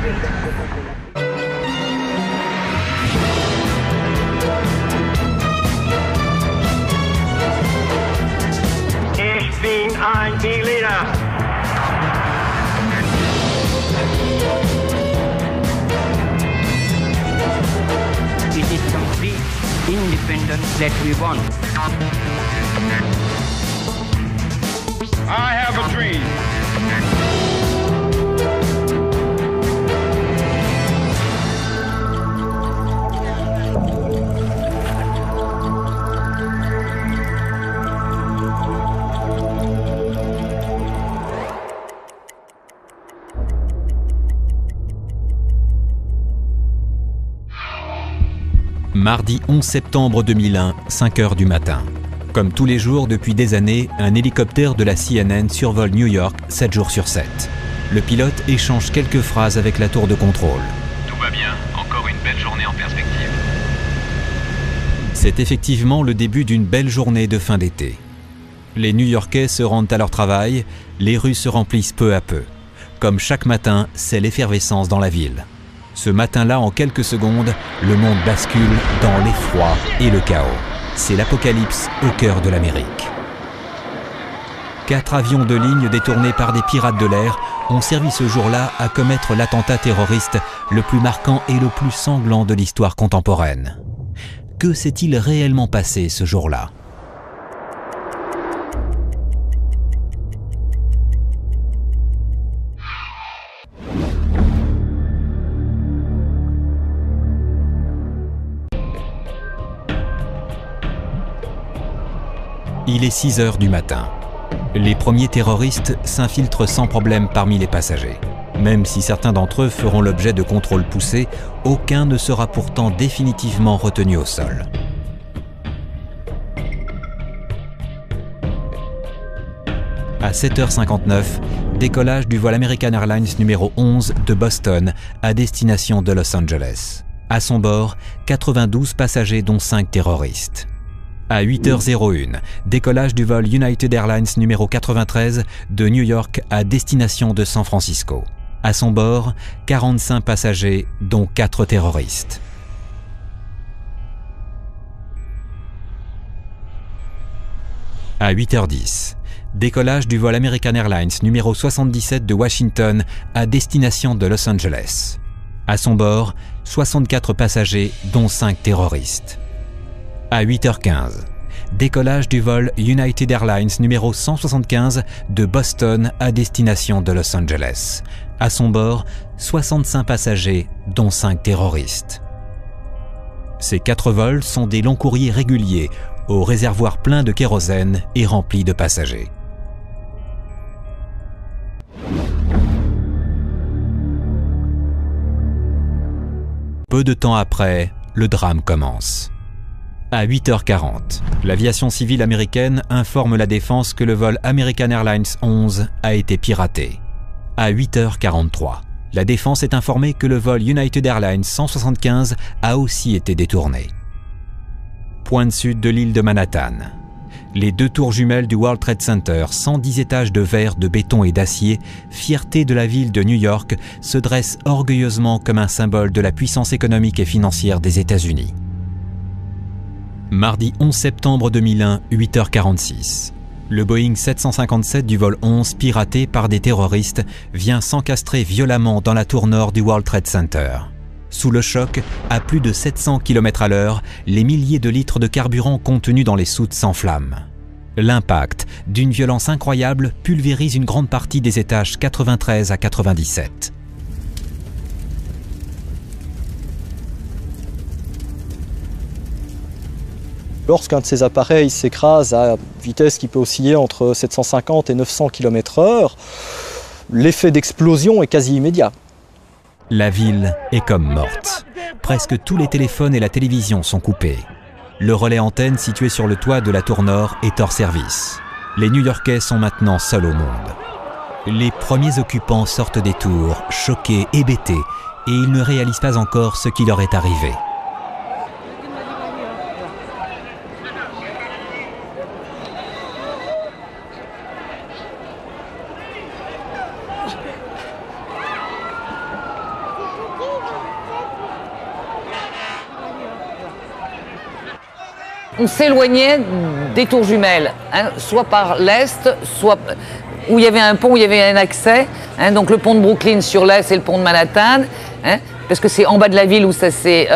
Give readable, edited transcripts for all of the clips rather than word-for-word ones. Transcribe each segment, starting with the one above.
Ich bin ein Berliner. It is complete independence that we want. I have a dream. Mardi 11 septembre 2001, 5 heures du matin. Comme tous les jours depuis des années, un hélicoptère de la CNN survole New York 7 jours sur 7. Le pilote échange quelques phrases avec la tour de contrôle. Tout va bien, encore une belle journée en perspective. C'est effectivement le début d'une belle journée de fin d'été. Les New-Yorkais se rendent à leur travail, les rues se remplissent peu à peu. Comme chaque matin, c'est l'effervescence dans la ville. Ce matin-là, en quelques secondes, le monde bascule dans l'effroi et le chaos. C'est l'apocalypse au cœur de l'Amérique. 4 avions de ligne détournés par des pirates de l'air ont servi ce jour-là à commettre l'attentat terroriste le plus marquant et le plus sanglant de l'histoire contemporaine. Que s'est-il réellement passé ce jour-là ? Il est 6 heures du matin. Les premiers terroristes s'infiltrent sans problème parmi les passagers. Même si certains d'entre eux feront l'objet de contrôles poussés, aucun ne sera pourtant définitivement retenu au sol. À 7h59, décollage du vol American Airlines numéro 11 de Boston à destination de Los Angeles. À son bord, 92 passagers dont 5 terroristes. À 8h01, décollage du vol United Airlines numéro 93 de New York à destination de San Francisco. À son bord, 45 passagers, dont 4 terroristes. À 8h10, décollage du vol American Airlines numéro 77 de Washington à destination de Los Angeles. À son bord, 64 passagers, dont 5 terroristes. À 8h15, décollage du vol United Airlines numéro 175 de Boston à destination de Los Angeles. À son bord, 65 passagers, dont 5 terroristes. Ces 4 vols sont des longs courriers réguliers, au réservoir plein de kérosène et remplis de passagers. Peu de temps après, le drame commence. À 8h40, l'aviation civile américaine informe la défense que le vol American Airlines 11 a été piraté. À 8h43, la défense est informée que le vol United Airlines 175 a aussi été détourné. Pointe sud de l'île de Manhattan. Les 2 tours jumelles du World Trade Center, 110 étages de verre, de béton et d'acier, fierté de la ville de New York, se dressent orgueilleusement comme un symbole de la puissance économique et financière des États-Unis. Mardi 11 septembre 2001, 8h46. Le Boeing 757 du vol 11, piraté par des terroristes, vient s'encastrer violemment dans la tour nord du World Trade Center. Sous le choc, à plus de 700 km/h, les milliers de litres de carburant contenus dans les soutes s'enflamment. L'impact, d'une violence incroyable, pulvérise une grande partie des étages 93 à 97. Lorsqu'un de ces appareils s'écrase à vitesse qui peut osciller entre 750 et 900 km/h, l'effet d'explosion est quasi immédiat. La ville est comme morte. Presque tous les téléphones et la télévision sont coupés. Le relais antenne situé sur le toit de la tour nord est hors service. Les New-Yorkais sont maintenant seuls au monde. Les premiers occupants sortent des tours, choqués, hébétés, et ils ne réalisent pas encore ce qui leur est arrivé. On s'éloignait des tours jumelles, hein, soit par l'est, soit où il y avait un pont, où il y avait un accès, hein, donc le pont de Brooklyn sur l'est et le pont de Manhattan, hein, parce que c'est en bas de la ville où ça s'est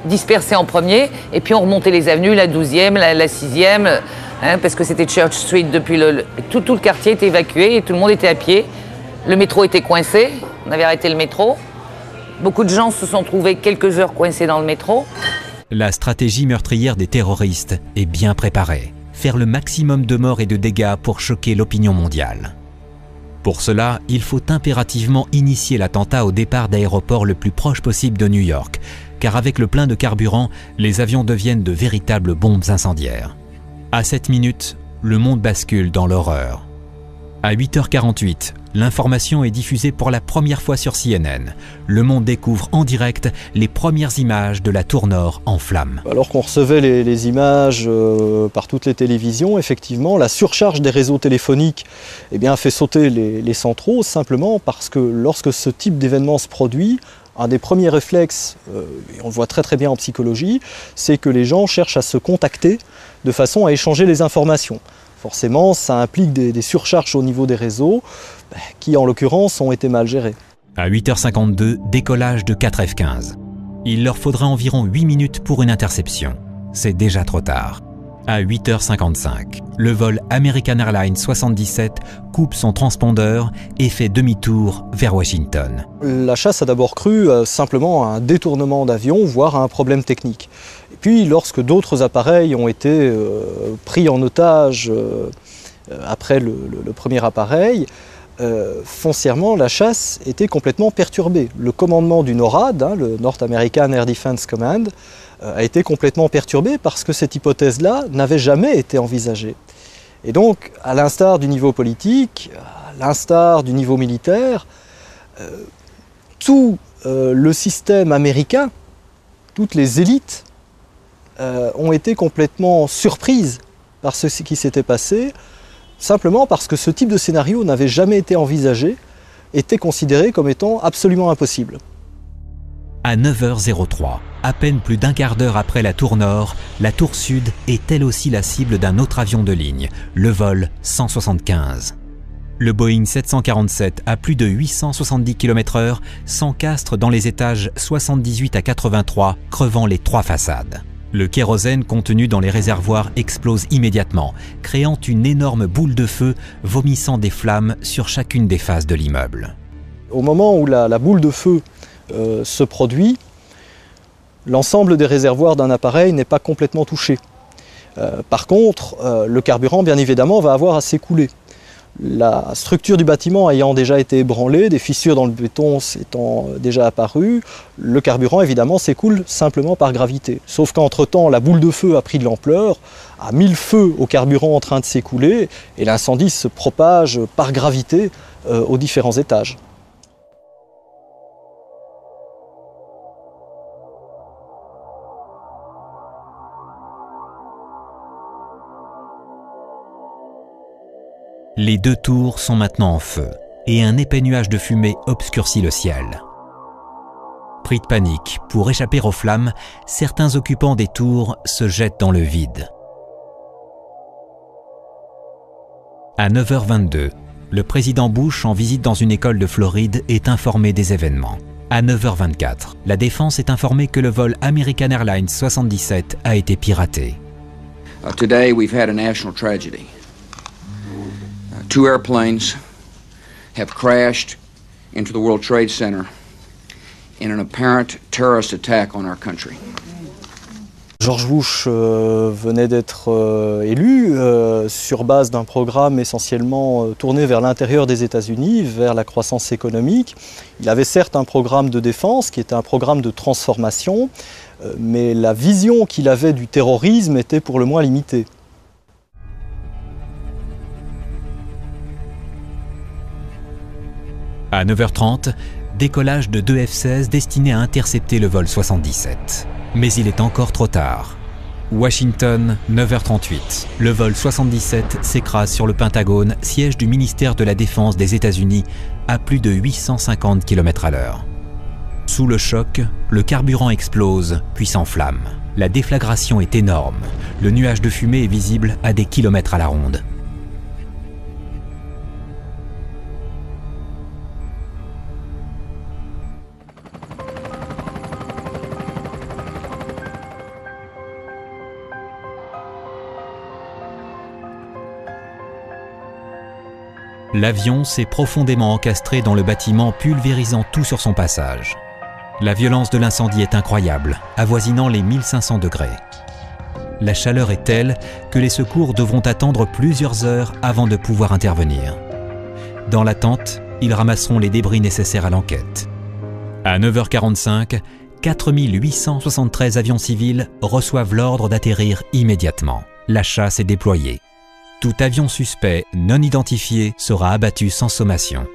dispersé en premier, et puis on remontait les avenues, la 12e, la 6e, hein, parce que c'était Church Street depuis tout le quartier était évacué et tout le monde était à pied. Le métro était coincé, on avait arrêté le métro. Beaucoup de gens se sont trouvés quelques heures coincés dans le métro. La stratégie meurtrière des terroristes est bien préparée. Faire le maximum de morts et de dégâts pour choquer l'opinion mondiale. Pour cela, il faut impérativement initier l'attentat au départ d'aéroport le plus proche possible de New York, car avec le plein de carburant, les avions deviennent de véritables bombes incendiaires. À cette minute, le monde bascule dans l'horreur. À 8h48, l'information est diffusée pour la première fois sur CNN. Le monde découvre en direct les premières images de la tour Nord en flammes. Alors qu'on recevait les images par toutes les télévisions, effectivement, la surcharge des réseaux téléphoniques a fait sauter les centraux, simplement parce que lorsque ce type d'événement se produit, un des premiers réflexes, et on le voit très bien en psychologie, c'est que les gens cherchent à se contacter de façon à échanger les informations. Forcément, ça implique des surcharges au niveau des réseaux qui, en l'occurrence, ont été mal gérés. À 8h52, décollage de 4 F-15. Il leur faudra environ 8 minutes pour une interception. C'est déjà trop tard. À 8h55, le vol American Airlines 77 coupe son transpondeur et fait demi-tour vers Washington. La chasse a d'abord cru simplement à un détournement d'avion, voire à un problème technique. Et puis, lorsque d'autres appareils ont été pris en otage après le premier appareil, foncièrement, la chasse était complètement perturbée. Le commandement du NORAD, le North American Air Defense Command, a été complètement perturbé parce que cette hypothèse-là n'avait jamais été envisagée. Et donc, à l'instar du niveau politique, à l'instar du niveau militaire, tout le système américain, toutes les élites ont été complètement surprises par ce qui s'était passé, simplement parce que ce type de scénario n'avait jamais été envisagé, était considéré comme étant absolument impossible. À 9h03, à peine plus d'un quart d'heure après la tour Nord, la tour Sud est elle aussi la cible d'un autre avion de ligne, le vol 175. Le Boeing 747 à plus de 870 km/h s'encastre dans les étages 78 à 83, crevant les 3 façades. Le kérosène contenu dans les réservoirs explose immédiatement, créant une énorme boule de feu, vomissant des flammes sur chacune des faces de l'immeuble. Au moment où la boule de feu se produit, l'ensemble des réservoirs d'un appareil n'est pas complètement touché. Par contre, le carburant, bien évidemment, va avoir à s'écouler. La structure du bâtiment ayant déjà été ébranlée, des fissures dans le béton étant déjà apparues, le carburant évidemment s'écoule simplement par gravité. Sauf qu'entre-temps, la boule de feu a pris de l'ampleur, a mis le feu au carburant en train de s'écouler et l'incendie se propage par gravité aux différents étages. Les 2 tours sont maintenant en feu et un épais nuage de fumée obscurcit le ciel. Pris de panique, pour échapper aux flammes, certains occupants des tours se jettent dans le vide. À 9h22, le président Bush, en visite dans une école de Floride, est informé des événements. À 9h24, la défense est informée que le vol American Airlines 77 a été piraté. Today we've had a national tragedy. 2 airplanes have crashed into the World Trade Center in an apparent terrorist attack on our country. George Bush venait d'être élu sur base d'un programme essentiellement tourné vers l'intérieur des États-Unis, vers la croissance économique. Il avait certes un programme de défense qui était un programme de transformation, mais la vision qu'il avait du terrorisme était pour le moins limitée. À 9h30, décollage de 2 F-16 destinés à intercepter le vol 77. Mais il est encore trop tard. Washington, 9h38. Le vol 77 s'écrase sur le Pentagone, siège du ministère de la Défense des États-Unis, à plus de 850 km/h. Sous le choc, le carburant explose, puis s'enflamme. La déflagration est énorme. Le nuage de fumée est visible à des kilomètres à la ronde. L'avion s'est profondément encastré dans le bâtiment, pulvérisant tout sur son passage. La violence de l'incendie est incroyable, avoisinant les 1500 degrés. La chaleur est telle que les secours devront attendre plusieurs heures avant de pouvoir intervenir. Dans l'attente, ils ramasseront les débris nécessaires à l'enquête. À 9h45, 4873 avions civils reçoivent l'ordre d'atterrir immédiatement. La chasse est déployée. Tout avion suspect non identifié sera abattu sans sommation.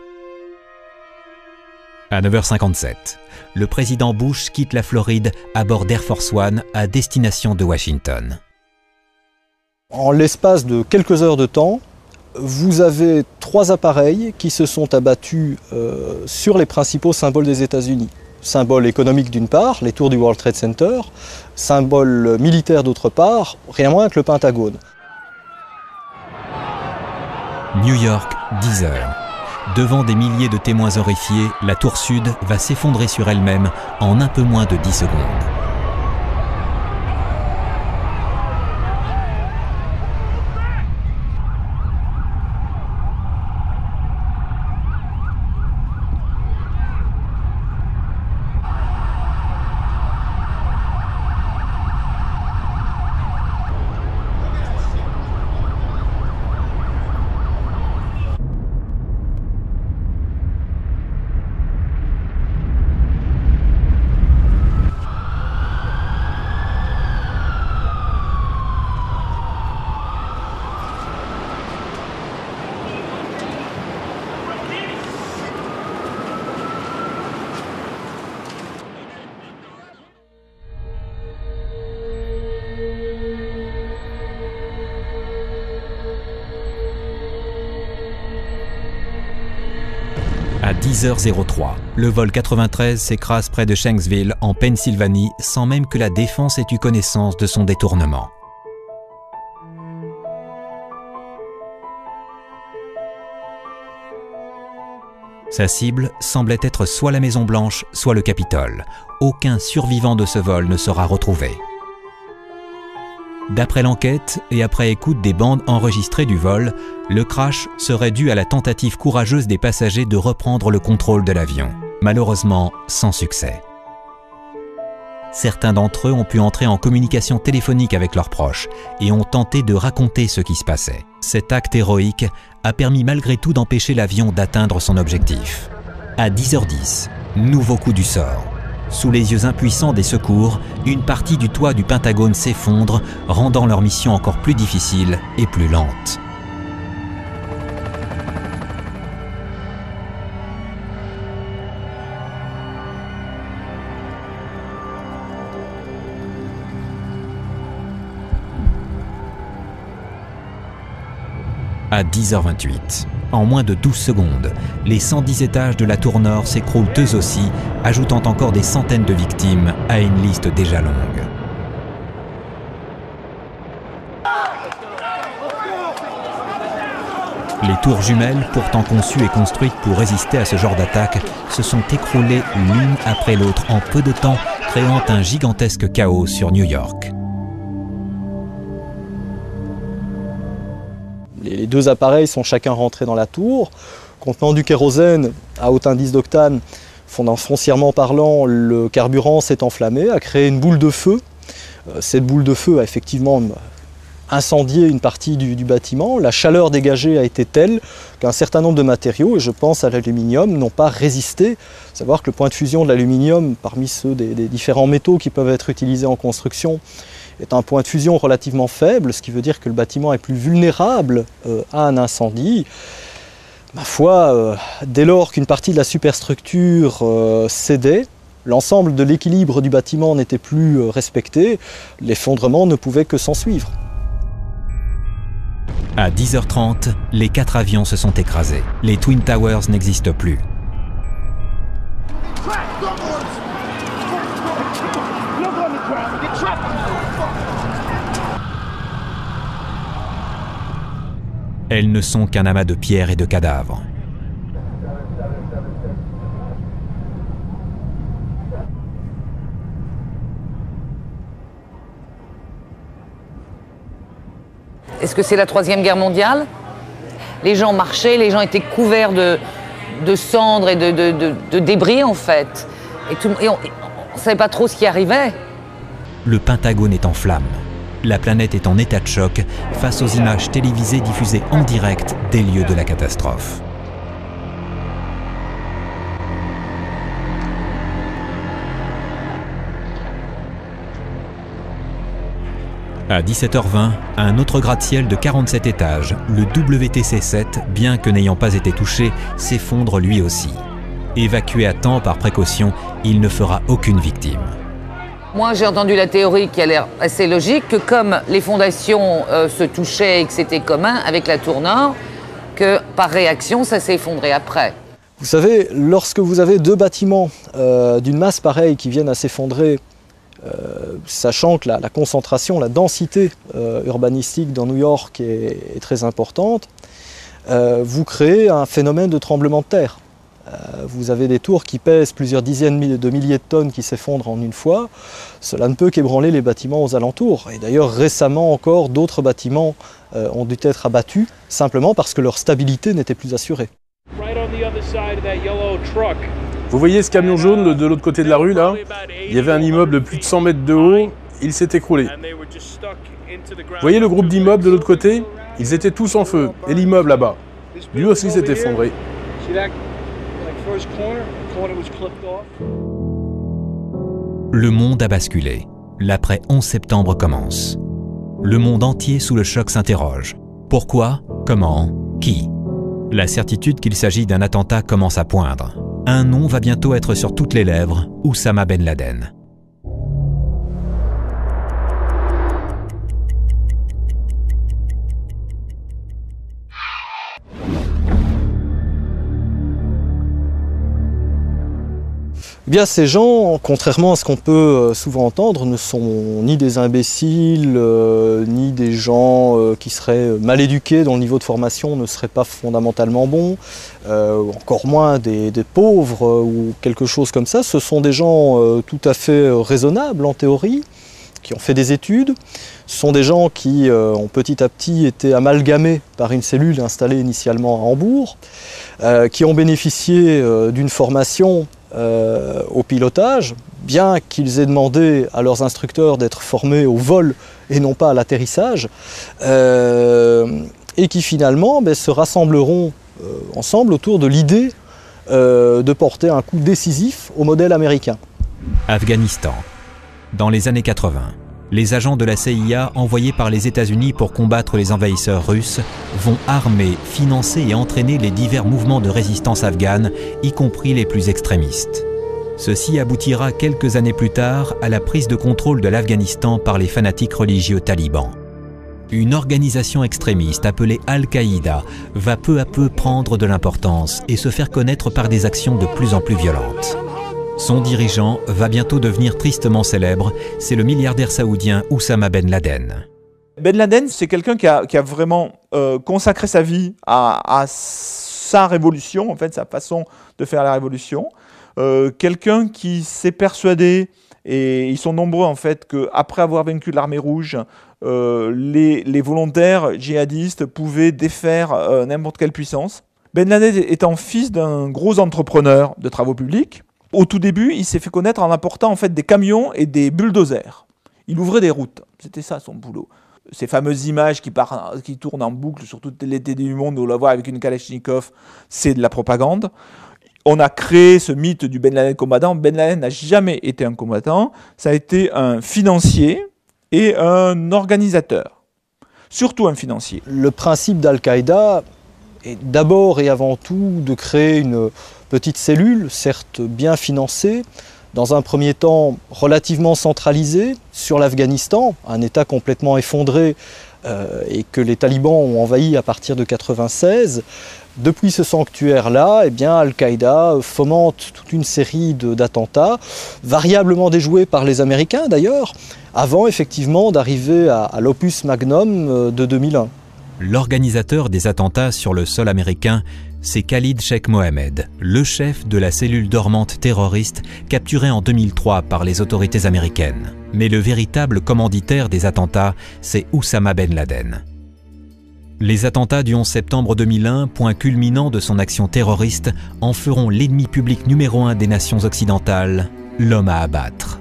À 9h57, le président Bush quitte la Floride à bord d'Air Force One à destination de Washington. En l'espace de quelques heures de temps, vous avez 3 appareils qui se sont abattus sur les principaux symboles des États-Unis. Symbole économique d'une part, les tours du World Trade Center, symbole militaire d'autre part, rien moins que le Pentagone. New York, 10 heures. Devant des milliers de témoins horrifiés, la tour sud va s'effondrer sur elle-même en un peu moins de 10 secondes. À 10h03, le vol 93 s'écrase près de Shanksville, en Pennsylvanie, sans même que la défense ait eu connaissance de son détournement. Sa cible semblait être soit la Maison-Blanche, soit le Capitole. Aucun survivant de ce vol ne sera retrouvé. D'après l'enquête et après écoute des bandes enregistrées du vol, le crash serait dû à la tentative courageuse des passagers de reprendre le contrôle de l'avion. Malheureusement, sans succès. Certains d'entre eux ont pu entrer en communication téléphonique avec leurs proches et ont tenté de raconter ce qui se passait. Cet acte héroïque a permis malgré tout d'empêcher l'avion d'atteindre son objectif. À 10h10, nouveau coup du sort. Sous les yeux impuissants des secours, une partie du toit du Pentagone s'effondre, rendant leur mission encore plus difficile et plus lente. À 10h28, en moins de 12 secondes, les 110 étages de la tour nord s'écroulent eux aussi, ajoutant encore des centaines de victimes à une liste déjà longue. Les tours jumelles, pourtant conçues et construites pour résister à ce genre d'attaque, se sont écroulées l'une après l'autre en peu de temps, créant un gigantesque chaos sur New York. Les 2 appareils sont chacun rentrés dans la tour, contenant du kérosène à haut indice d'octane, foncièrement parlant, le carburant s'est enflammé, a créé une boule de feu. Cette boule de feu a effectivement incendié une partie du bâtiment. La chaleur dégagée a été telle qu'un certain nombre de matériaux, et je pense à l'aluminium, n'ont pas résisté. Il faut savoir que le point de fusion de l'aluminium, parmi ceux des différents métaux qui peuvent être utilisés en construction, est un point de fusion relativement faible, ce qui veut dire que le bâtiment est plus vulnérable à un incendie. Ma foi, dès lors qu'une partie de la superstructure cédait, l'ensemble de l'équilibre du bâtiment n'était plus respecté, l'effondrement ne pouvait que s'ensuivre. À 10h30, les 4 avions se sont écrasés. Les Twin Towers n'existent plus. Elles ne sont qu'un amas de pierres et de cadavres. Est-ce que c'est la Troisième Guerre mondiale? Les gens marchaient, les gens étaient couverts de cendres et de débris en fait. Et on ne savait pas trop ce qui arrivait. Le Pentagone est en flammes. La planète est en état de choc face aux images télévisées diffusées en direct des lieux de la catastrophe. À 17h20, un autre gratte-ciel de 47 étages, le WTC-7, bien que n'ayant pas été touché, s'effondre lui aussi. Évacué à temps par précaution, il ne fera aucune victime. Moi, j'ai entendu la théorie qui a l'air assez logique, que comme les fondations se touchaient et que c'était commun avec la tour nord, que par réaction, ça s'est effondré après. Vous savez, lorsque vous avez deux bâtiments d'une masse pareille qui viennent à s'effondrer, sachant que la concentration, la densité urbanistique dans New York est très importante, vous créez un phénomène de tremblement de terre. Vous avez des tours qui pèsent plusieurs dizaines de milliers de tonnes qui s'effondrent en une fois. Cela ne peut qu'ébranler les bâtiments aux alentours. Et d'ailleurs, récemment encore, d'autres bâtiments ont dû être abattus simplement parce que leur stabilité n'était plus assurée. Vous voyez ce camion jaune de l'autre côté de la rue, là? Il y avait un immeuble de plus de 100 mètres de haut, il s'est écroulé. Vous voyez le groupe d'immeubles de l'autre côté? Ils étaient tous en feu. Et l'immeuble là-bas, lui aussi s'est effondré. Le monde a basculé. L'après 11 septembre commence. Le monde entier sous le choc s'interroge. Pourquoi? Comment? Qui? La certitude qu'il s'agit d'un attentat commence à poindre. Un nom va bientôt être sur toutes les lèvres, Oussama Ben Laden. Eh bien, ces gens, contrairement à ce qu'on peut souvent entendre, ne sont ni des imbéciles, ni des gens qui seraient mal éduqués, dont le niveau de formation ne serait pas fondamentalement bon, encore moins des pauvres ou quelque chose comme ça. Ce sont des gens tout à fait raisonnables en théorie, qui ont fait des études. Ce sont des gens qui ont petit à petit été amalgamés par une cellule installée initialement à Hambourg, qui ont bénéficié d'une formation au pilotage, bien qu'ils aient demandé à leurs instructeurs d'être formés au vol et non pas à l'atterrissage, et qui finalement se rassembleront ensemble autour de l'idée de porter un coup décisif au modèle américain. Afghanistan. Dans les années 80, les agents de la CIA envoyés par les États-Unis pour combattre les envahisseurs russes vont armer, financer et entraîner les divers mouvements de résistance afghanes, y compris les plus extrémistes. Ceci aboutira quelques années plus tard à la prise de contrôle de l'Afghanistan par les fanatiques religieux talibans. Une organisation extrémiste appelée Al-Qaïda va peu à peu prendre de l'importance et se faire connaître par des actions de plus en plus violentes. Son dirigeant va bientôt devenir tristement célèbre, c'est le milliardaire saoudien Oussama Ben Laden. Ben Laden, c'est quelqu'un qui a vraiment consacré sa vie à sa révolution, en fait, sa façon de faire la révolution. Quelqu'un qui s'est persuadé, et ils sont nombreux en fait, qu'après avoir vaincu l'armée rouge, les volontaires djihadistes pouvaient défaire n'importe quelle puissance. Ben Laden étant fils d'un gros entrepreneur de travaux publics, au tout début, il s'est fait connaître en apportant en fait des camions et des bulldozers. Il ouvrait des routes, c'était ça son boulot. Ces fameuses images qui tournent en boucle sur toute les télé du monde, où on la voit avec une Kalachnikov, c'est de la propagande. On a créé ce mythe du Ben Laden combattant. Ben Laden n'a jamais été un combattant, ça a été un financier et un organisateur, surtout un financier. Le principe d'Al-Qaïda est d'abord et avant tout de créer une petite cellule, certes bien financée, dans un premier temps relativement centralisé sur l'Afghanistan, un État complètement effondré et que les talibans ont envahi à partir de 1996. Depuis ce sanctuaire-là, eh bien, Al-Qaïda fomente toute une série d'attentats, variablement déjoués par les Américains d'ailleurs, avant effectivement d'arriver à l'opus magnum de 2001. L'organisateur des attentats sur le sol américain, c'est Khalid Sheikh Mohammed, le chef de la cellule dormante terroriste capturée en 2003 par les autorités américaines. Mais le véritable commanditaire des attentats, c'est Oussama Ben Laden. Les attentats du 11 septembre 2001, point culminant de son action terroriste, en feront l'ennemi public numéro 1 des nations occidentales, l'homme à abattre.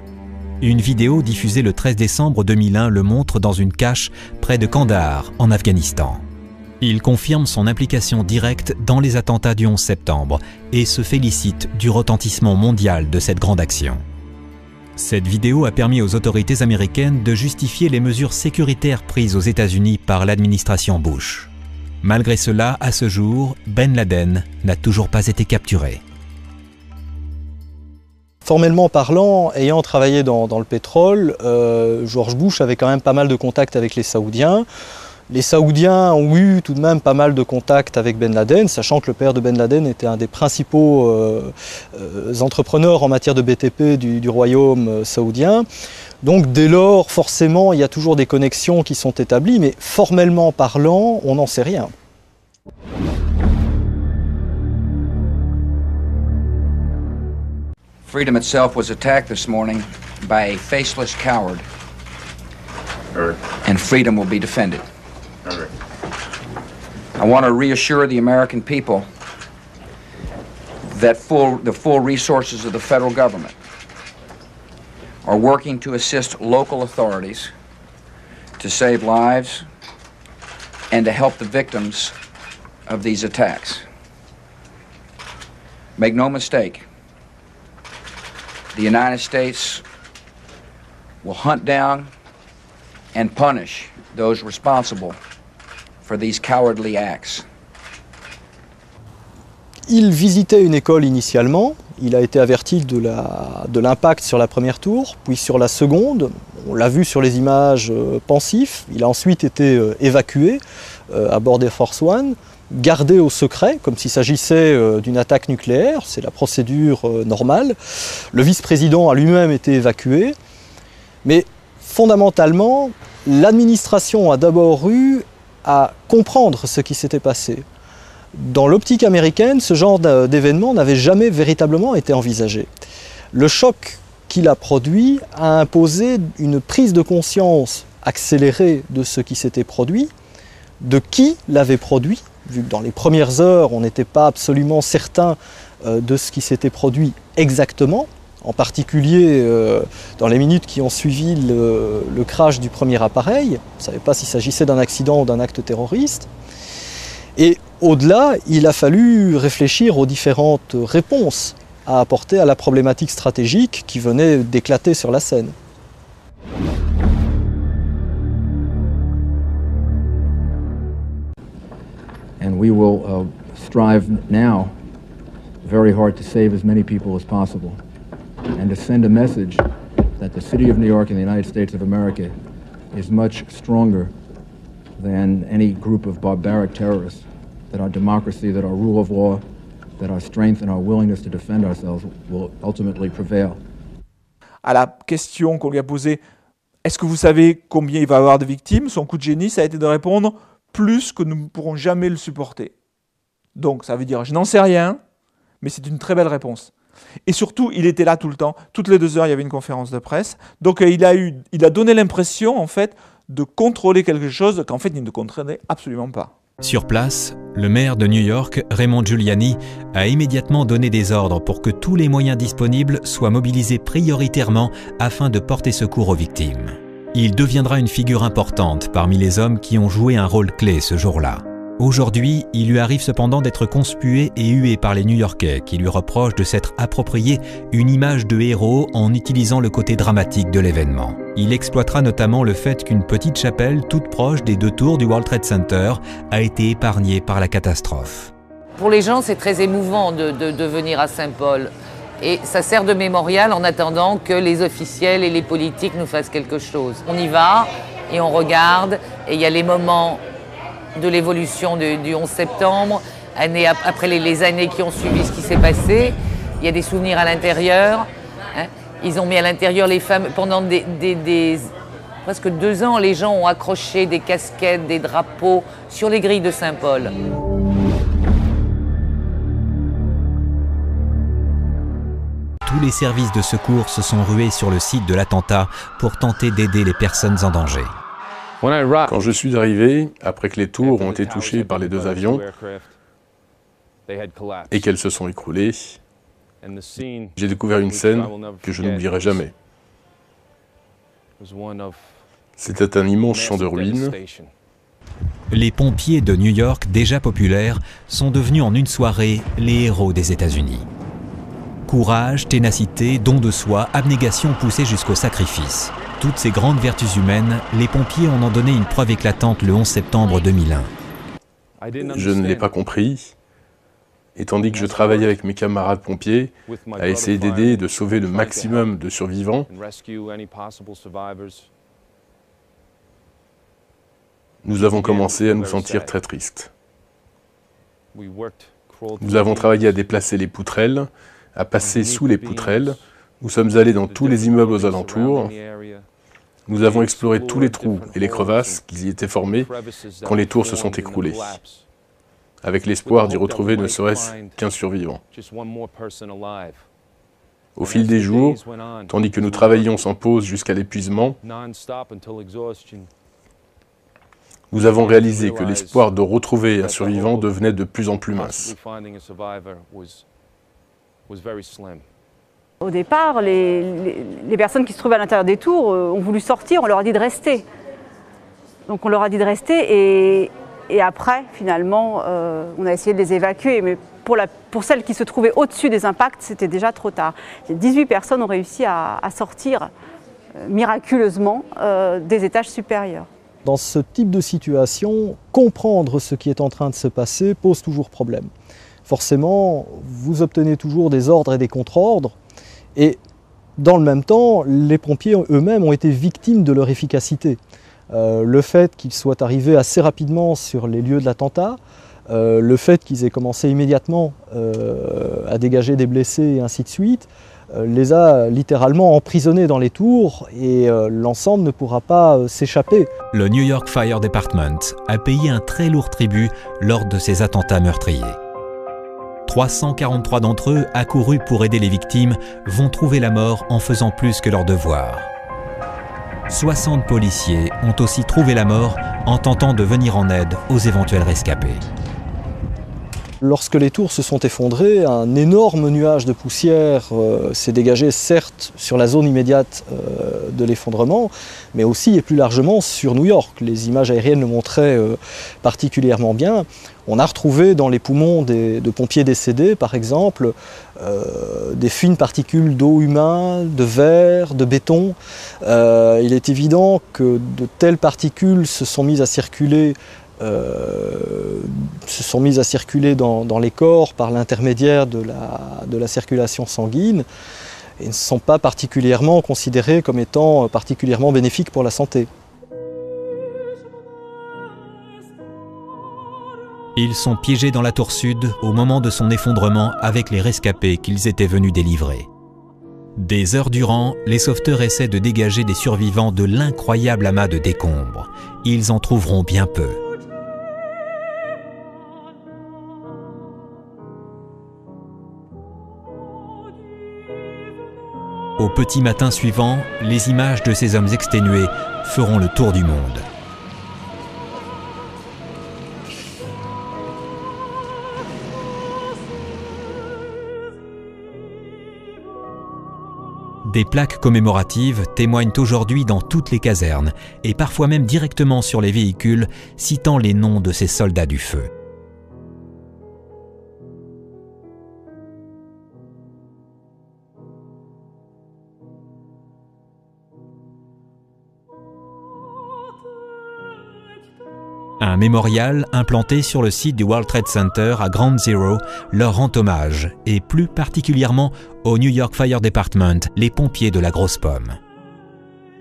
Une vidéo diffusée le 13 décembre 2001 le montre dans une cache près de Kandahar, en Afghanistan. Il confirme son implication directe dans les attentats du 11 septembre et se félicite du retentissement mondial de cette grande action. Cette vidéo a permis aux autorités américaines de justifier les mesures sécuritaires prises aux États-Unis par l'administration Bush. Malgré cela, à ce jour, Ben Laden n'a toujours pas été capturé. Formellement parlant, ayant travaillé dans le pétrole, George Bush avait quand même pas mal de contacts avec les Saoudiens. Les Saoudiens ont eu tout de même pas mal de contacts avec Ben Laden, sachant que le père de Ben Laden était un des principaux entrepreneurs en matière de BTP du royaume saoudien. Donc dès lors, forcément, il y a toujours des connexions qui sont établies, mais formellement parlant, on n'en sait rien. Freedom itself was attacked this morning by a faceless coward, and freedom will be defended. I want to reassure the American people that the full resources of the federal government are working to assist local authorities to save lives and to help the victims of these attacks. Make no mistake, the United States will hunt down and punish those responsible for these cowardly acts. Il visitait une école initialement, il a été averti de l'impact sur la première tour, puis sur la seconde, on l'a vu sur les images pensif, il a ensuite été évacué à bord d'Air Force One, gardé au secret, comme s'il s'agissait d'une attaque nucléaire, c'est la procédure normale. Le vice-président a lui-même été évacué, mais fondamentalement, l'administration a d'abord eu à comprendre ce qui s'était passé. Dans l'optique américaine, ce genre d'événement n'avait jamais véritablement été envisagé. Le choc qu'il a produit a imposé une prise de conscience accélérée de ce qui s'était produit, de qui l'avait produit, vu que dans les premières heures, on n'était pas absolument certain de ce qui s'était produit exactement, en particulier dans les minutes qui ont suivi le crash du premier appareil. On ne savait pas s'il s'agissait d'un accident ou d'un acte terroriste. Et au-delà, il a fallu réfléchir aux différentes réponses à apporter à la problématique stratégique qui venait d'éclater sur la scène. And we will strive now very hard to save as many people as possible and to send a message that the city of New York and the United States of America is much stronger than any group of barbaric terrorists, that our democracy, that our rule of law, that our strength and our willingness to defend ourselves will ultimately prevail. À la question qu'on lui a posée, est-ce que vous savez combien il va y avoir de victimes, son coup de génie, ça a été de répondre plus que nous ne pourrons jamais le supporter. Donc ça veut dire, je n'en sais rien, mais c'est une très belle réponse. Et surtout, il était là tout le temps. Toutes les 2 heures, il y avait une conférence de presse. Donc il a donné l'impression, en fait, de contrôler quelque chose qu'en fait, il ne contrôlait absolument pas. Sur place, le maire de New York, Raymond Giuliani, a immédiatement donné des ordres pour que tous les moyens disponibles soient mobilisés prioritairement afin de porter secours aux victimes. Il deviendra une figure importante parmi les hommes qui ont joué un rôle clé ce jour-là. Aujourd'hui, il lui arrive cependant d'être conspué et hué par les New-Yorkais qui lui reprochent de s'être approprié une image de héros en utilisant le côté dramatique de l'événement. Il exploitera notamment le fait qu'une petite chapelle toute proche des 2 tours du World Trade Center a été épargnée par la catastrophe. Pour les gens, c'est très émouvant de venir à Saint-Paul. Et ça sert de mémorial en attendant que les officiels et les politiques nous fassent quelque chose. On y va et on regarde, et il y a les moments de l'évolution du 11 septembre, après les années qui ont suivi ce qui s'est passé. Il y a des souvenirs à l'intérieur. Hein. Ils ont mis à l'intérieur les femmes pendant presque 2 ans, les gens ont accroché des casquettes, des drapeaux sur les grilles de Saint-Paul. Tous les services de secours se sont rués sur le site de l'attentat pour tenter d'aider les personnes en danger. Quand je suis arrivé, après que les tours ont été touchées par les 2 avions et qu'elles se sont écroulées, j'ai découvert une scène que je n'oublierai jamais. C'était un immense champ de ruines. Les pompiers de New York, déjà populaires, sont devenus en une soirée les héros des États-Unis. Courage, ténacité, don de soi, abnégation poussée jusqu'au sacrifice. Toutes ces grandes vertus humaines, les pompiers en ont donné une preuve éclatante le 11 septembre 2001. Je ne l'ai pas compris, et tandis que je travaillais avec mes camarades pompiers à essayer d'aider et de sauver le maximum de survivants, nous avons commencé à nous sentir très tristes. Nous avons travaillé à déplacer les poutrelles, à passer sous les poutrelles. Nous sommes allés dans tous les immeubles aux alentours. Nous avons exploré tous les trous et les crevasses qui y étaient formés quand les tours se sont écroulées, avec l'espoir d'y retrouver ne serait-ce qu'un survivant. Au fil des jours, tandis que nous travaillions sans pause jusqu'à l'épuisement, nous avons réalisé que l'espoir de retrouver un survivant devenait de plus en plus mince. Au départ, les personnes qui se trouvaient à l'intérieur des tours ont voulu sortir, on leur a dit de rester. Donc on leur a dit de rester et après, finalement, on a essayé de les évacuer. Mais pour celles qui se trouvaient au-dessus des impacts, c'était déjà trop tard. 18 personnes ont réussi à sortir miraculeusement des étages supérieurs. Dans ce type de situation, comprendre ce qui est en train de se passer pose toujours problème. Forcément, vous obtenez toujours des ordres et des contre-ordres, et dans le même temps, les pompiers eux-mêmes ont été victimes de leur efficacité. Le fait qu'ils soient arrivés assez rapidement sur les lieux de l'attentat, le fait qu'ils aient commencé immédiatement à dégager des blessés et ainsi de suite, les a littéralement emprisonnés dans les tours et l'ensemble ne pourra pas s'échapper. Le New York Fire Department a payé un très lourd tribut lors de ces attentats meurtriers. 343 d'entre eux, accourus pour aider les victimes, vont trouver la mort en faisant plus que leur devoir. 60 policiers ont aussi trouvé la mort en tentant de venir en aide aux éventuels rescapés. Lorsque les tours se sont effondrées, un énorme nuage de poussière s'est dégagé, certes sur la zone immédiate de l'effondrement, mais aussi et plus largement sur New York. Les images aériennes le montraient particulièrement bien. On a retrouvé dans les poumons de pompiers décédés, par exemple, des fines particules d'eau humain, de verre, de béton. Il est évident que de telles particules se sont mises à circuler dans les corps par l'intermédiaire de la circulation sanguine et ne sont pas particulièrement considérés comme étant particulièrement bénéfiques pour la santé. Ils sont piégés dans la tour sud au moment de son effondrement avec les rescapés qu'ils étaient venus délivrer. Des heures durant, les sauveteurs essaient de dégager des survivants de l'incroyable amas de décombres. Ils en trouveront bien peu. Au petit matin suivant, les images de ces hommes exténués feront le tour du monde. Des plaques commémoratives témoignent aujourd'hui dans toutes les casernes et parfois même directement sur les véhicules, citant les noms de ces soldats du feu. Un mémorial implanté sur le site du World Trade Center à Ground Zero leur rend hommage, et plus particulièrement au New York Fire Department, les pompiers de la Grosse Pomme.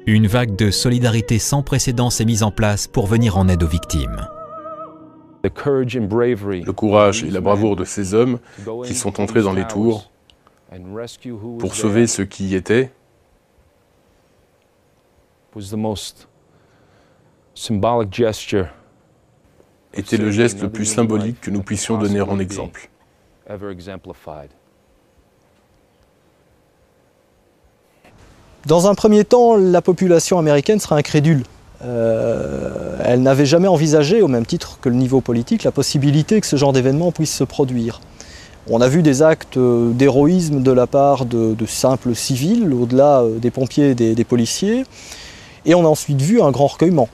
Une vague de solidarité sans précédent s'est mise en place pour venir en aide aux victimes. Le courage et la bravoure de ces hommes qui sont entrés dans les tours pour sauver ceux qui y étaient était le geste le plus symbolique que nous puissions donner en exemple. Dans un premier temps, la population américaine sera incrédule. Elle n'avait jamais envisagé, au même titre que le niveau politique, la possibilité que ce genre d'événement puisse se produire. On a vu des actes d'héroïsme de la part de simples civils, au-delà des pompiers et des policiers, et on a ensuite vu un grand recueillement.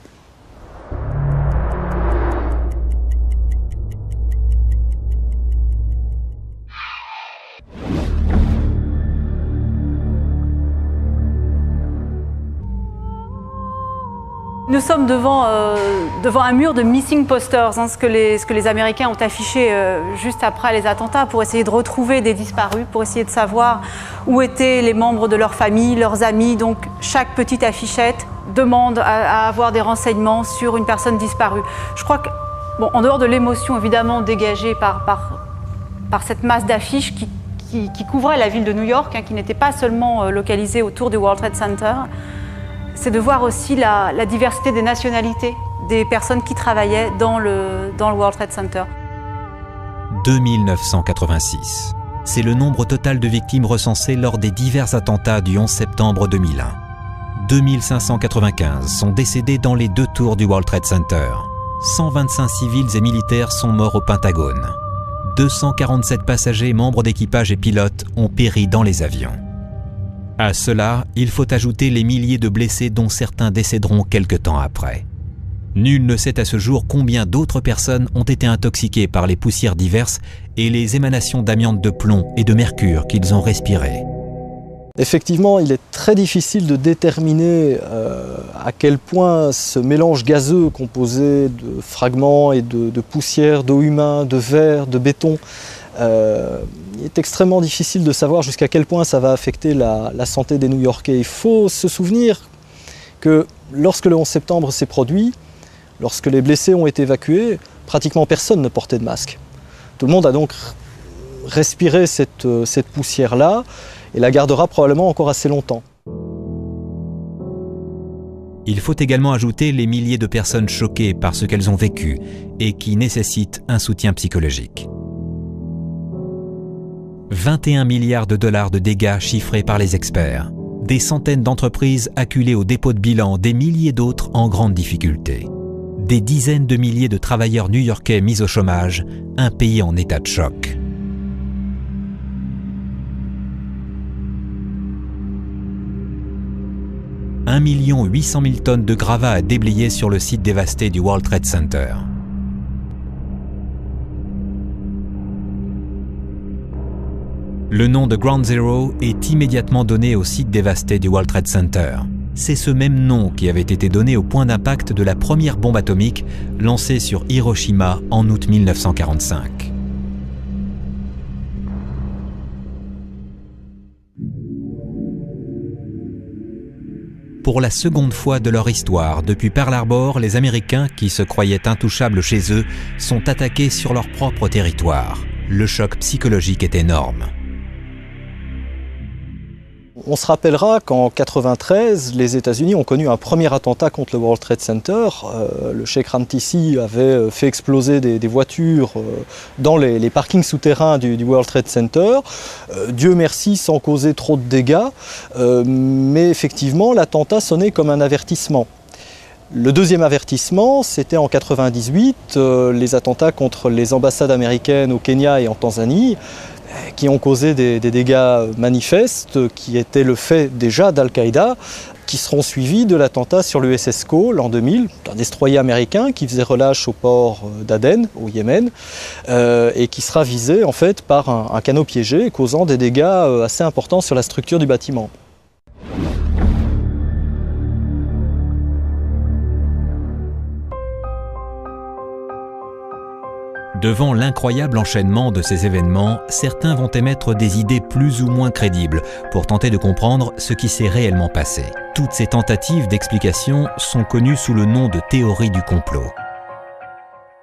Nous sommes devant un mur de missing posters, ce que les Américains ont affiché juste après les attentats pour essayer de retrouver des disparus, pour essayer de savoir où étaient les membres de leur famille, leurs amis. Donc chaque petite affichette demande à avoir des renseignements sur une personne disparue. Je crois que, bon, en dehors de l'émotion évidemment dégagée par cette masse d'affiches qui couvrait la ville de New York, qui n'était pas seulement localisée autour du World Trade Center, c'est de voir aussi la diversité des nationalités des personnes qui travaillaient dans le World Trade Center. 2986. C'est le nombre total de victimes recensées lors des divers attentats du 11 septembre 2001. 2595 sont décédés dans les 2 tours du World Trade Center. 125 civils et militaires sont morts au Pentagone. 247 passagers, membres d'équipage et pilotes ont péri dans les avions. À cela, il faut ajouter les milliers de blessés dont certains décéderont quelque temps après. Nul ne sait à ce jour combien d'autres personnes ont été intoxiquées par les poussières diverses et les émanations d'amiante de plomb et de mercure qu'ils ont respirées. Effectivement, il est très difficile de déterminer à quel point ce mélange gazeux composé de fragments et de poussières, d'eau humaine, de verre, de béton, il est extrêmement difficile de savoir jusqu'à quel point ça va affecter la santé des New-Yorkais. Il faut se souvenir que lorsque le 11 septembre s'est produit, lorsque les blessés ont été évacués, pratiquement personne ne portait de masque. Tout le monde a donc respiré cette poussière-là et la gardera probablement encore assez longtemps. Il faut également ajouter les milliers de personnes choquées par ce qu'elles ont vécu et qui nécessitent un soutien psychologique. 21 milliards de dollars de dégâts chiffrés par les experts. Des centaines d'entreprises acculées au dépôt de bilan, des milliers d'autres en grande difficulté. Des dizaines de milliers de travailleurs new-yorkais mis au chômage, un pays en état de choc. « 1 800 000 tonnes de gravats à déblayer sur le site dévasté du World Trade Center. » Le nom de Ground Zero est immédiatement donné au site dévasté du World Trade Center. C'est ce même nom qui avait été donné au point d'impact de la première bombe atomique lancée sur Hiroshima en août 1945. Pour la seconde fois de leur histoire, depuis Pearl Harbor, les Américains, qui se croyaient intouchables chez eux, sont attaqués sur leur propre territoire. Le choc psychologique est énorme. On se rappellera qu'en 1993, les États-Unis ont connu un premier attentat contre le World Trade Center. Le Sheikh Rantisi avait fait exploser des voitures dans les parkings souterrains du World Trade Center. Dieu merci, sans causer trop de dégâts. Mais effectivement, l'attentat sonnait comme un avertissement. Le deuxième avertissement, c'était en 1998, les attentats contre les ambassades américaines au Kenya et en Tanzanie, qui ont causé des dégâts manifestes, qui étaient le fait déjà d'Al-Qaïda, qui seront suivis de l'attentat sur l'USS Cole en 2000, un destroyer américain qui faisait relâche au port d'Aden, au Yémen, et qui sera visé en fait par un canot piégé, causant des dégâts assez importants sur la structure du bâtiment. Devant l'incroyable enchaînement de ces événements, certains vont émettre des idées plus ou moins crédibles pour tenter de comprendre ce qui s'est réellement passé. Toutes ces tentatives d'explication sont connues sous le nom de théorie du complot.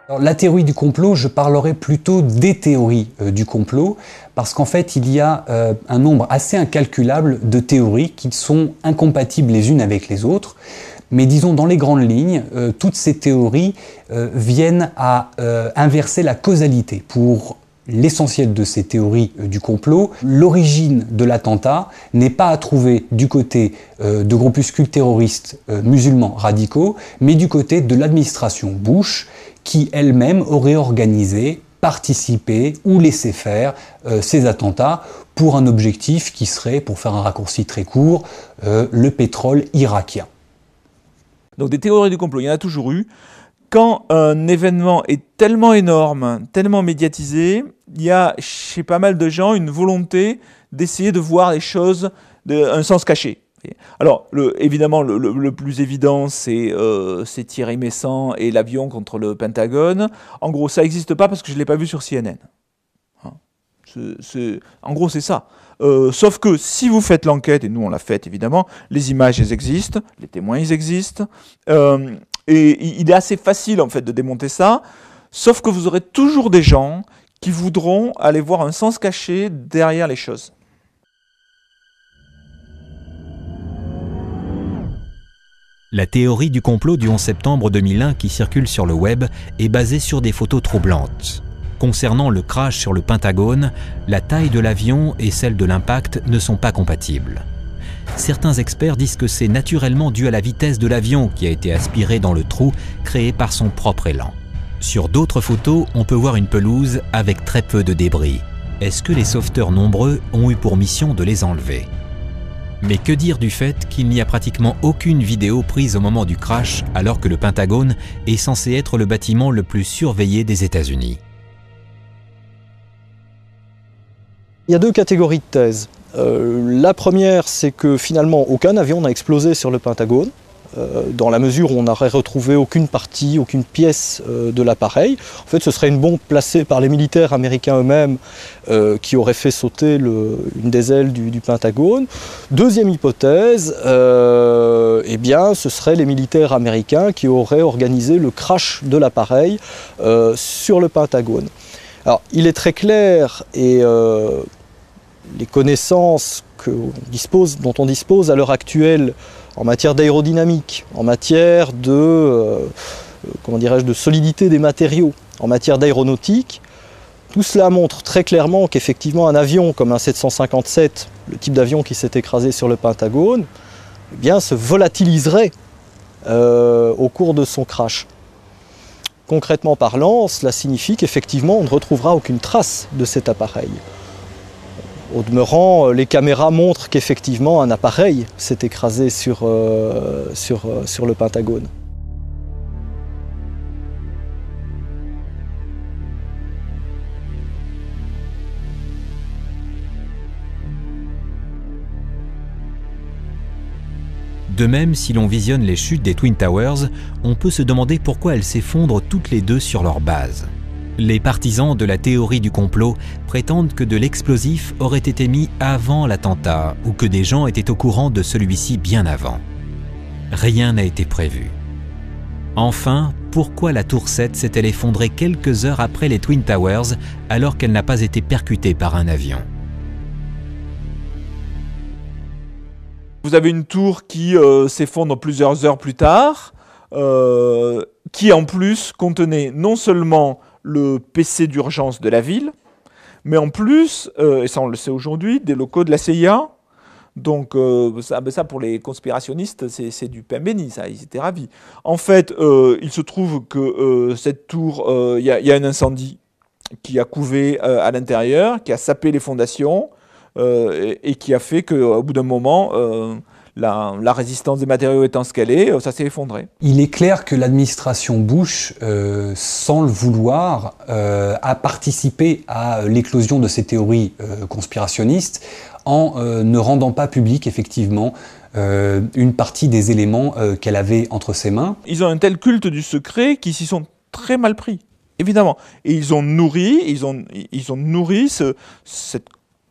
Alors, la théorie du complot, je parlerai plutôt des théories du complot, parce qu'en fait, il y a un nombre assez incalculable de théories qui sont incompatibles les unes avec les autres. Mais disons, dans les grandes lignes, toutes ces théories viennent à inverser la causalité. Pour l'essentiel de ces théories du complot, l'origine de l'attentat n'est pas à trouver du côté de groupuscules terroristes musulmans radicaux, mais du côté de l'administration Bush, qui elle-même aurait organisé, participé ou laissé faire ces attentats pour un objectif qui serait, pour faire un raccourci très court, le pétrole irakien. Donc des théories du complot, il y en a toujours eu. Quand un événement est tellement énorme, tellement médiatisé, il y a chez pas mal de gens une volonté d'essayer de voir les choses d'un sens caché. Alors, évidemment, le plus évident, c'est Thierry Meyssan et l'avion contre le Pentagone. En gros, ça n'existe pas parce que je ne l'ai pas vu sur CNN. En gros, c'est ça. Sauf que si vous faites l'enquête, et nous on l'a faite évidemment, les images elles existent, les témoins ils existent, et il est assez facile en fait de démonter ça, sauf que vous aurez toujours des gens qui voudront aller voir un sens caché derrière les choses. La théorie du complot du 11 septembre 2001 qui circule sur le web est basée sur des photos troublantes. Concernant le crash sur le Pentagone, la taille de l'avion et celle de l'impact ne sont pas compatibles. Certains experts disent que c'est naturellement dû à la vitesse de l'avion qui a été aspiré dans le trou créé par son propre élan. Sur d'autres photos, on peut voir une pelouse avec très peu de débris. Est-ce que les sauveteurs nombreux ont eu pour mission de les enlever? Mais que dire du fait qu'il n'y a pratiquement aucune vidéo prise au moment du crash alors que le Pentagone est censé être le bâtiment le plus surveillé des États-Unis? Il y a deux catégories de thèses. La première, c'est que finalement aucun avion n'a explosé sur le Pentagone, dans la mesure où on n'aurait retrouvé aucune partie, aucune pièce de l'appareil. En fait, ce serait une bombe placée par les militaires américains eux-mêmes qui aurait fait sauter une des ailes du Pentagone. Deuxième hypothèse, eh bien, ce seraient les militaires américains qui auraient organisé le crash de l'appareil sur le Pentagone. Alors, il est très clair et les connaissances dont on dispose à l'heure actuelle en matière d'aérodynamique, en matière de, de solidité des matériaux, en matière d'aéronautique, tout cela montre très clairement qu'effectivement un avion comme un 757, le type d'avion qui s'est écrasé sur le Pentagone, eh bien, se volatiliserait au cours de son crash. Concrètement parlant, cela signifie qu'effectivement on ne retrouvera aucune trace de cet appareil. Au demeurant, les caméras montrent qu'effectivement un appareil s'est écrasé sur le Pentagone. De même, si l'on visionne les chutes des Twin Towers, on peut se demander pourquoi elles s'effondrent toutes les deux sur leur base. Les partisans de la théorie du complot prétendent que de l'explosif aurait été mis avant l'attentat ou que des gens étaient au courant de celui-ci bien avant. Rien n'a été prévu. Enfin, pourquoi la tour 7 s'est-elle effondrée quelques heures après les Twin Towers alors qu'elle n'a pas été percutée par un avion? Vous avez une tour qui s'effondre plusieurs heures plus tard, qui en plus contenait non seulement le PC d'urgence de la ville, mais en plus, et ça on le sait aujourd'hui, des locaux de la CIA. Donc ça pour les conspirationnistes, c'est du pain béni, ça, ils étaient ravis. En fait, il se trouve que cette tour, il y a un incendie qui a couvé à l'intérieur, qui a sapé les fondations, et qui a fait qu'au bout d'un moment, la résistance des matériaux étant ce qu'elle est, ça s'est effondré. Il est clair que l'administration Bush, sans le vouloir, a participé à l'éclosion de ces théories conspirationnistes en ne rendant pas public, effectivement, une partie des éléments qu'elle avait entre ses mains. Ils ont un tel culte du secret qu'ils s'y sont très mal pris. Évidemment. Et ils ont nourri, cette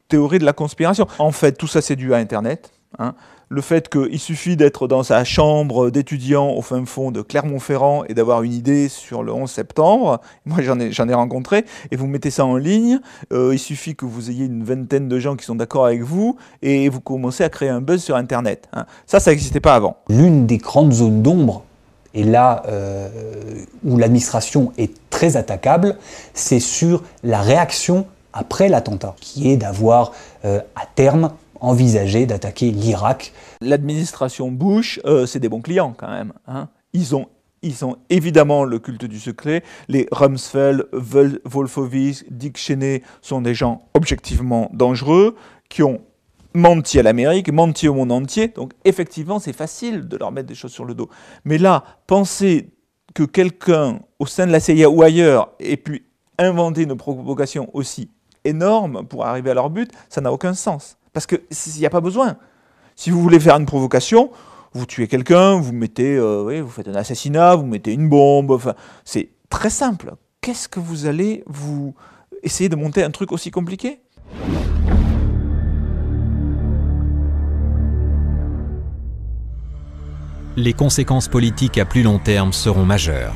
théorie de la conspiration. En fait, tout ça c'est dû à Internet. Hein. Le fait qu'il suffit d'être dans sa chambre d'étudiant au fin fond de Clermont-Ferrand et d'avoir une idée sur le 11 septembre, moi j'en ai rencontré, et vous mettez ça en ligne, il suffit que vous ayez une vingtaine de gens qui sont d'accord avec vous, et vous commencez à créer un buzz sur Internet. Hein. Ça n'existait pas avant. L'une des grandes zones d'ombre, et là où l'administration est très attaquable, c'est sur la réaction après l'attentat, qui est d'avoir à terme envisagé d'attaquer l'Irak. L'administration Bush, c'est des bons clients quand même. Hein. Ils ont évidemment le culte du secret. Les Rumsfeld, Wolfowitz, Dick Cheney sont des gens objectivement dangereux, qui ont menti à l'Amérique, menti au monde entier. Donc effectivement, c'est facile de leur mettre des choses sur le dos. Mais là, penser que quelqu'un au sein de la CIA ou ailleurs ait pu inventer une provocation aussi énorme pour arriver à leur but, ça n'a aucun sens. Parce qu'il n'y a pas besoin. Si vous voulez faire une provocation, vous tuez quelqu'un, vous mettez, vous faites un assassinat, vous mettez une bombe, enfin, c'est très simple. Qu'est-ce que vous allez essayer de monter un truc aussi compliqué ? Les conséquences politiques à plus long terme seront majeures.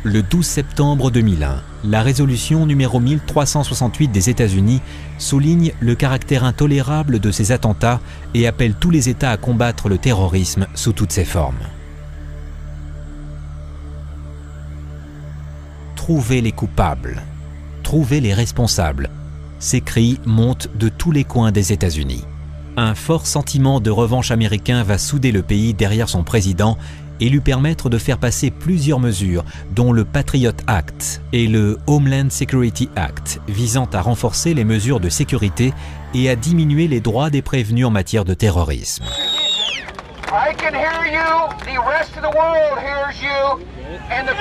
Le 12 septembre 2001, la résolution numéro 1368 des États-Unis souligne le caractère intolérable de ces attentats et appelle tous les États à combattre le terrorisme sous toutes ses formes. Trouvez les coupables, trouvez les responsables. Ces cris montent de tous les coins des États-Unis. Un fort sentiment de revanche américain va souder le pays derrière son président et lui permettre de faire passer plusieurs mesures, dont le Patriot Act et le Homeland Security Act, visant à renforcer les mesures de sécurité et à diminuer les droits des prévenus en matière de terrorisme. I can hear you, the rest of the world hears you, and the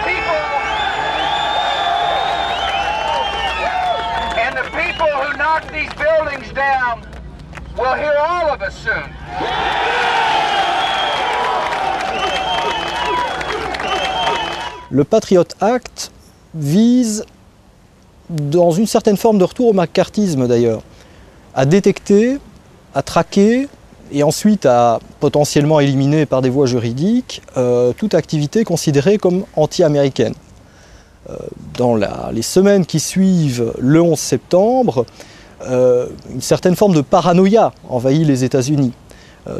people who knock these buildings down will hear all of us soon. Le Patriot Act vise, dans une certaine forme de retour au macartisme d'ailleurs, à détecter, à traquer et ensuite à potentiellement éliminer par des voies juridiques toute activité considérée comme anti-américaine. Dans les semaines qui suivent le 11 septembre, une certaine forme de paranoïa envahit les États-Unis.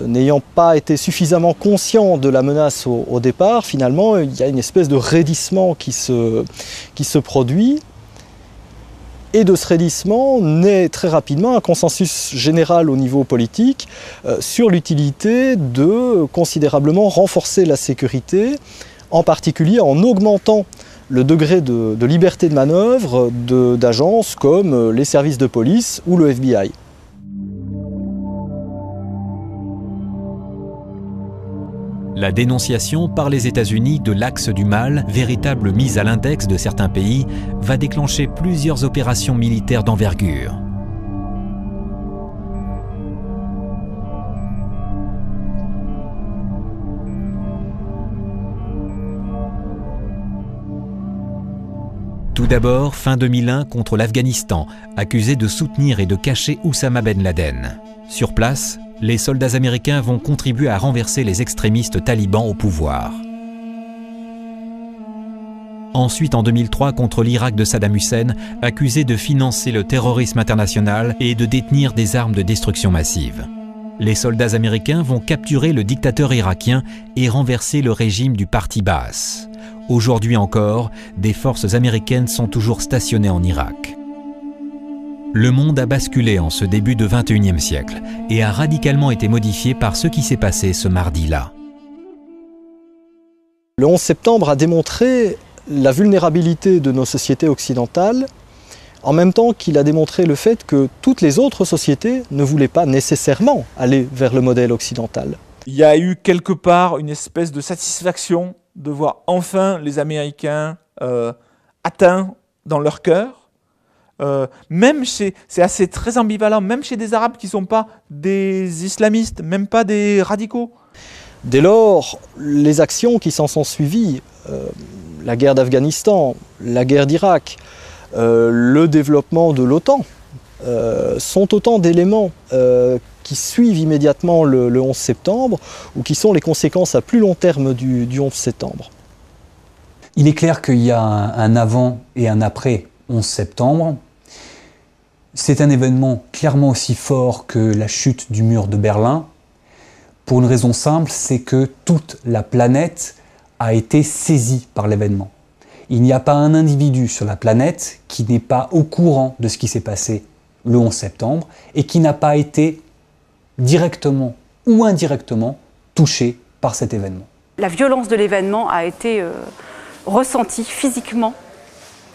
N'ayant pas été suffisamment conscient de la menace au départ, finalement, il y a une espèce de raidissement qui se produit. Et de ce raidissement naît très rapidement un consensus général au niveau politique sur l'utilité de considérablement renforcer la sécurité, en particulier en augmentant le degré de liberté de manœuvre d'agences comme les services de police ou le FBI. La dénonciation par les États-Unis de l'axe du mal, véritable mise à l'index de certains pays, va déclencher plusieurs opérations militaires d'envergure. Tout d'abord, fin 2001 contre l'Afghanistan, accusé de soutenir et de cacher Oussama Ben Laden. Sur place, les soldats américains vont contribuer à renverser les extrémistes talibans au pouvoir. Ensuite, en 2003, contre l'Irak de Saddam Hussein, accusé de financer le terrorisme international et de détenir des armes de destruction massive. Les soldats américains vont capturer le dictateur irakien et renverser le régime du Parti Baas. Aujourd'hui encore, des forces américaines sont toujours stationnées en Irak. Le monde a basculé en ce début de XXIe siècle et a radicalement été modifié par ce qui s'est passé ce mardi-là. Le 11 septembre a démontré la vulnérabilité de nos sociétés occidentales, en même temps qu'il a démontré le fait que toutes les autres sociétés ne voulaient pas nécessairement aller vers le modèle occidental. Il y a eu quelque part une espèce de satisfaction de voir enfin les Américains atteints dans leur cœur. Même c'est assez très ambivalent, même chez des Arabes qui ne sont pas des islamistes, même pas des radicaux. Dès lors, les actions qui s'en sont suivies la guerre d'Afghanistan, la guerre d'Irak, le développement de l'OTAN, sont autant d'éléments qui suivent immédiatement le 11 septembre ou qui sont les conséquences à plus long terme du 11 septembre. Il est clair qu'il y a un avant et un après 11 septembre. C'est un événement clairement aussi fort que la chute du mur de Berlin, pour une raison simple, c'est que toute la planète a été saisie par l'événement. Il n'y a pas un individu sur la planète qui n'est pas au courant de ce qui s'est passé le 11 septembre et qui n'a pas été directement ou indirectement touché par cet événement. La violence de l'événement a été ressentie physiquement,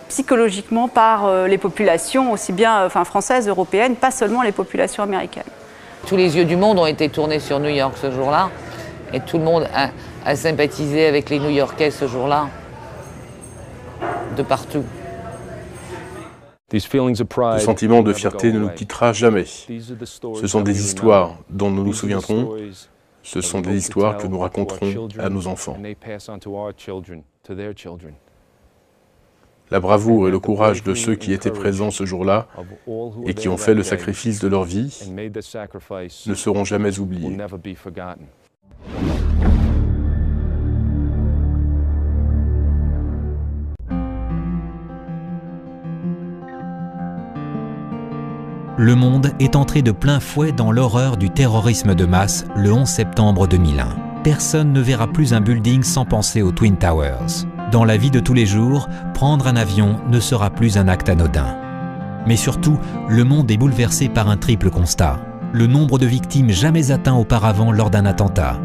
psychologiquement par les populations, aussi bien françaises, européennes, pas seulement les populations américaines. Tous les yeux du monde ont été tournés sur New York ce jour-là, et tout le monde a sympathisé avec les New-Yorkais ce jour-là, de partout. Ce sentiment de fierté ne nous quittera jamais. Ce sont des histoires dont nous nous souviendrons. Ce sont des histoires que nous raconterons à nos enfants. La bravoure et le courage de ceux qui étaient présents ce jour-là et qui ont fait le sacrifice de leur vie ne seront jamais oubliés. Le monde est entré de plein fouet dans l'horreur du terrorisme de masse le 11 septembre 2001. Personne ne verra plus un building sans penser aux Twin Towers. Dans la vie de tous les jours, prendre un avion ne sera plus un acte anodin. Mais surtout, le monde est bouleversé par un triple constat. Le nombre de victimes jamais atteint auparavant lors d'un attentat.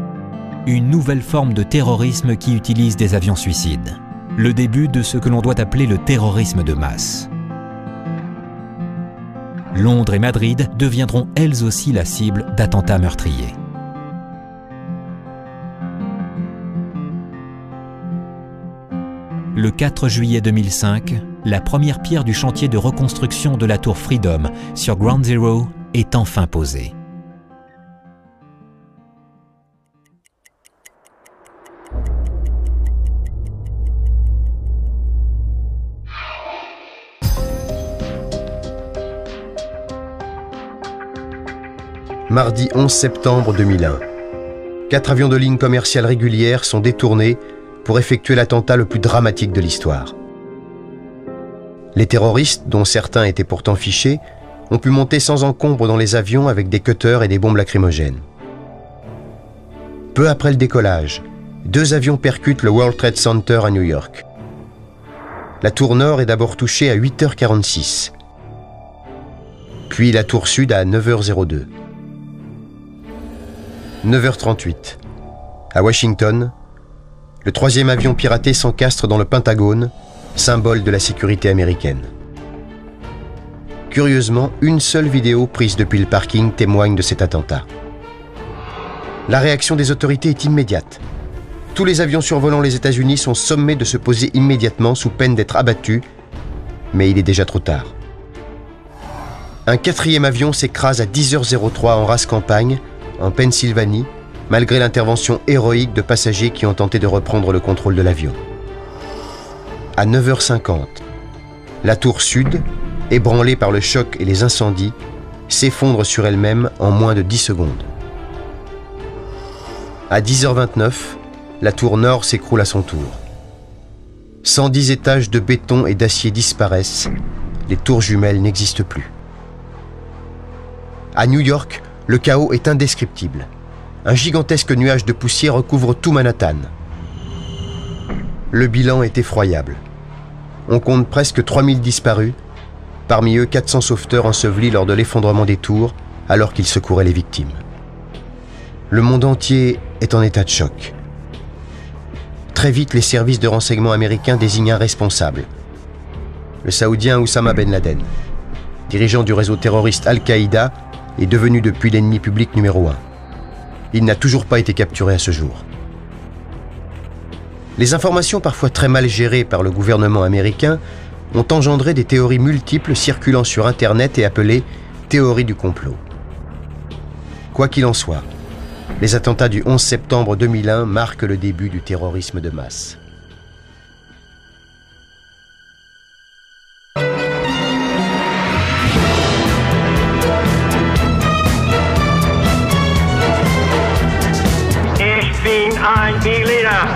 Une nouvelle forme de terrorisme qui utilise des avions suicides. Le début de ce que l'on doit appeler le terrorisme de masse. Londres et Madrid deviendront elles aussi la cible d'attentats meurtriers. Le 4 juillet 2005, la première pierre du chantier de reconstruction de la tour Freedom sur Ground Zero est enfin posée. Mardi 11 septembre 2001. 4 avions de ligne commerciale régulière sont détournés pour effectuer l'attentat le plus dramatique de l'histoire. Les terroristes, dont certains étaient pourtant fichés, ont pu monter sans encombre dans les avions avec des cutters et des bombes lacrymogènes. Peu après le décollage, 2 avions percutent le World Trade Center à New York. La tour nord est d'abord touchée à 8h46, puis la tour sud à 9h02. 9h38. À Washington, le 3e avion piraté s'encastre dans le Pentagone, symbole de la sécurité américaine. Curieusement, une seule vidéo prise depuis le parking témoigne de cet attentat. La réaction des autorités est immédiate. Tous les avions survolant les États-Unis sont sommés de se poser immédiatement sous peine d'être abattus, mais il est déjà trop tard. Un 4e avion s'écrase à 10h03 en rase campagne, en Pennsylvanie, malgré l'intervention héroïque de passagers qui ont tenté de reprendre le contrôle de l'avion. À 9h50, la tour sud, ébranlée par le choc et les incendies, s'effondre sur elle-même en moins de 10 secondes. À 10h29, la tour nord s'écroule à son tour. 110 étages de béton et d'acier disparaissent, les tours jumelles n'existent plus. À New York, le chaos est indescriptible. Un gigantesque nuage de poussière recouvre tout Manhattan. Le bilan est effroyable. On compte presque 3000 disparus, parmi eux 400 sauveteurs ensevelis lors de l'effondrement des tours alors qu'ils secouraient les victimes. Le monde entier est en état de choc. Très vite, les services de renseignement américains désignent un responsable. Le Saoudien Oussama Ben Laden, dirigeant du réseau terroriste Al-Qaïda, est devenu depuis l'ennemi public numéro 1. Il n'a toujours pas été capturé à ce jour. Les informations parfois très mal gérées par le gouvernement américain ont engendré des théories multiples circulant sur Internet et appelées « théories du complot ». Quoi qu'il en soit, les attentats du 11 septembre 2001 marquent le début du terrorisme de masse. ein die Lieder.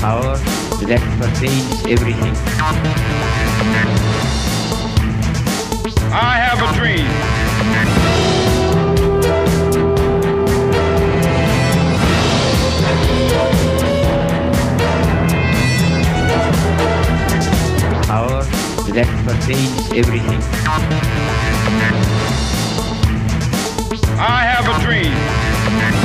Power that pervades everything. I have a dream. Power that pervades everything. I have a dream.